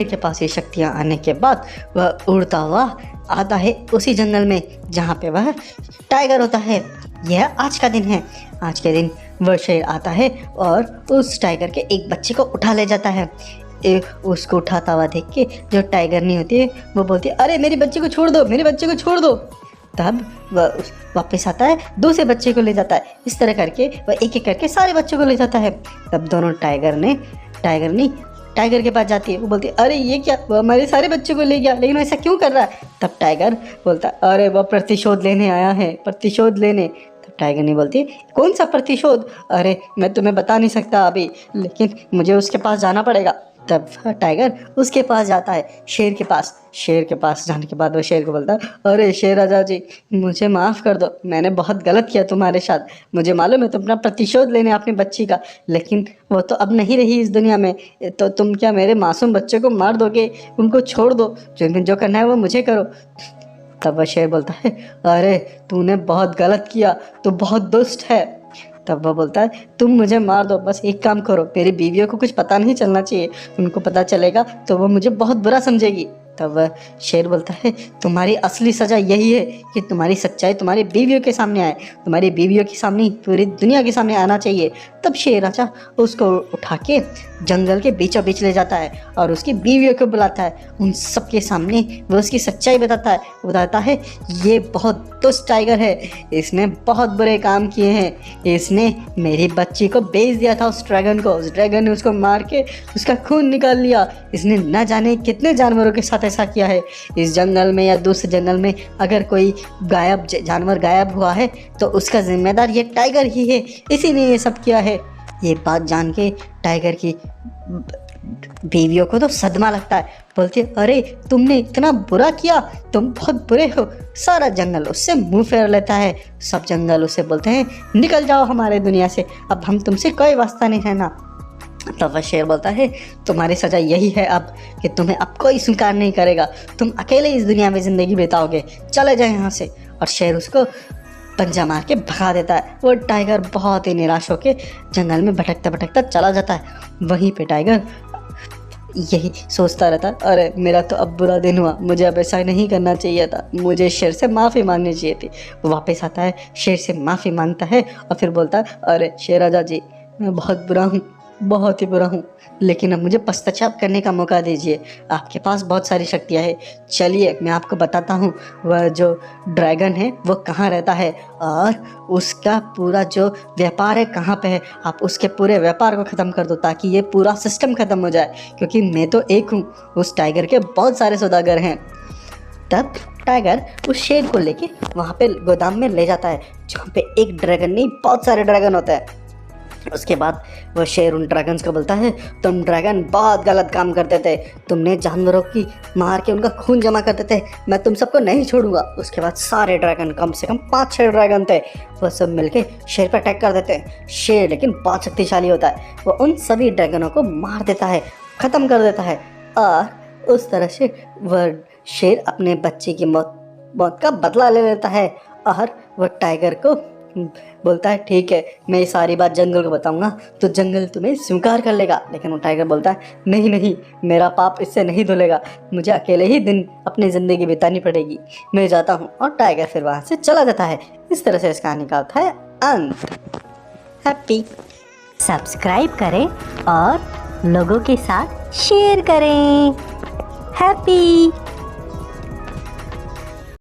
के पास ये शक्तियाँ आने के बाद वह उड़ता हुआ आता है उसी जंगल में जहाँ पे वह टाइगर होता है। यह आज का दिन है। आज के दिन वह शेर आता है और उस टाइगर के एक बच्चे को उठा ले जाता है। उसको उठाता हुआ देख के जो टाइगर नहीं होती है वो बोलती है, अरे मेरे बच्चे को छोड़ दो, मेरे बच्चे को छोड़ दो। तब वह वापस आता है, दूसरे बच्चे को ले जाता है। इस तरह करके वह एक एक करके सारे बच्चों को ले जाता है। तब दोनों टाइगर के पास जाती है। वो बोलती है, अरे ये क्या, वो हमारे सारे बच्चों को ले गया, लेकिन ऐसा क्यों कर रहा है। तब टाइगर बोलता है, अरे वह प्रतिशोध लेने आया है, प्रतिशोध लेने। तब टाइगर नहीं बोलती, कौन सा प्रतिशोध, अरे मैं तुम्हें बता नहीं सकता अभी, लेकिन मुझे उसके पास जाना पड़ेगा। तब टाइगर उसके पास जाता है, शेर के पास। शेर के पास जाने के बाद वो शेर को बोलता है, अरे शेर राजा जी, मुझे माफ़ कर दो, मैंने बहुत गलत किया तुम्हारे साथ। मुझे मालूम है तुम अपना प्रतिशोध लेने अपनी बच्ची का, लेकिन वो तो अब नहीं रही इस दुनिया में, तो तुम क्या मेरे मासूम बच्चे को मार दोगे, उनको छोड़ दो, जो करना है वो मुझे करो। तब वह शेर बोलता है, अरे तूने बहुत गलत किया, तू बहुत दुष्ट है। तब वह बोलता है, तुम मुझे मार दो, बस एक काम करो, मेरी बीवियों को कुछ पता नहीं चलना चाहिए, उनको पता चलेगा तो वो मुझे बहुत बुरा समझेगी। तब वह शेर बोलता है, तुम्हारी असली सज़ा यही है कि तुम्हारी सच्चाई तुम्हारी बीवियों के सामने आए, तुम्हारी बीवियों के सामने, पूरी दुनिया के सामने आना चाहिए। तब शेर राजा उसको उठा के जंगल के बीचों बीच ले जाता है और उसकी बीवियों को बुलाता है। उन सब के सामने वह उसकी सच्चाई बताता है, ये बहुत दुष्ट टाइगर है, इसने बहुत बुरे काम किए हैं, इसने मेरी बच्ची को बेच दिया था उस ड्रैगन को, उस ड्रैगन ने उसको मार के उसका खून निकाल लिया, इसने न जाने कितने जानवरों के साथ ऐसा किया है। इस जंगल में या दूसरे जंगल में अगर कोई जानवर गायब हुआ है तो उसका जिम्मेदार ये टाइगर ही है, इसी ने ये सब किया है। ये बात जान के टाइगर की बीवियों को तो सदमा लगता है। बोलती है, अरे तुमने इतना बुरा किया, तुम बहुत बुरे हो। सारा जंगल उससे मुंह फेर लेता है। सब जंगल उसे बोलते हैं, निकल जाओ हमारे दुनिया से, अब हम तुमसे कोई वास्ता नहीं रहना। तब वह शेर बोलता है, तुम्हारी सज़ा यही है अब कि तुम्हें अब कोई स्वीकार नहीं करेगा, तुम अकेले इस दुनिया में ज़िंदगी बिताओगे, चले जाए यहाँ से। और शेर उसको पंजा मार के भगा देता है। वो टाइगर बहुत ही निराश होकर जंगल में भटकता भटकता चला जाता है। वहीं पे टाइगर यही सोचता रहता है, अरे मेरा तो अब बुरा दिन हुआ, मुझे अब ऐसा नहीं करना चाहिए था, मुझे शेर से माफ़ी मांगनी चाहिए थी। वो वापस आता है, शेर से माफ़ी मांगता है और फिर बोलता है, अरे शेर राजा जी, मैं बहुत बुरा हूँ, बहुत ही बुरा हूँ, लेकिन अब मुझे पश्चाताप करने का मौका दीजिए। आपके पास बहुत सारी शक्तियाँ हैं, चलिए मैं आपको बताता हूँ वह जो ड्रैगन है वो कहाँ रहता है और उसका पूरा जो व्यापार है कहाँ पे है। आप उसके पूरे व्यापार को ख़त्म कर दो ताकि ये पूरा सिस्टम ख़त्म हो जाए, क्योंकि मैं तो एक हूँ, उस टाइगर के बहुत सारे सौदागर हैं। तब टाइगर उस शेर को लेके वहाँ पे गोदाम में ले जाता है जहाँ पे एक ड्रैगन नहीं, बहुत सारे ड्रैगन होते हैं। उसके बाद वह शेर उन ड्रैगन्स को बोलता है, तुम ड्रैगन बहुत गलत काम करते थे, तुमने जानवरों की मार के उनका खून जमा करते थे, मैं तुम सबको नहीं छोड़ूंगा। उसके बाद सारे ड्रैगन, कम से कम 5-6 ड्रैगन थे, वह सब मिलके शेर पर अटैक कर देते हैं। शेर लेकिन बहुत शक्तिशाली होता है, वह उन सभी ड्रैगनों को मार देता है, ख़त्म कर देता है। और उस तरह से वह शेर अपने बच्चे की मौत का बदला ले लेता है। और वह टाइगर को बोलता है, ठीक है मैं ये सारी बात जंगल को बताऊंगा तो जंगल तुम्हें स्वीकार कर लेगा। लेकिन वो टाइगर बोलता है, नहीं नहीं, मेरा पाप इससे नहीं धुलेगा, मुझे अकेले ही दिन अपनी ज़िंदगी बितानी पड़ेगी, मैं जाता हूँ। और टाइगर फिर वहाँ से चला जाता है। इस तरह से इस कहानी का होता है अंत। हैप्पी। सब्सक्राइब करें और लोगों के साथ शेयर करें। हैप्पी।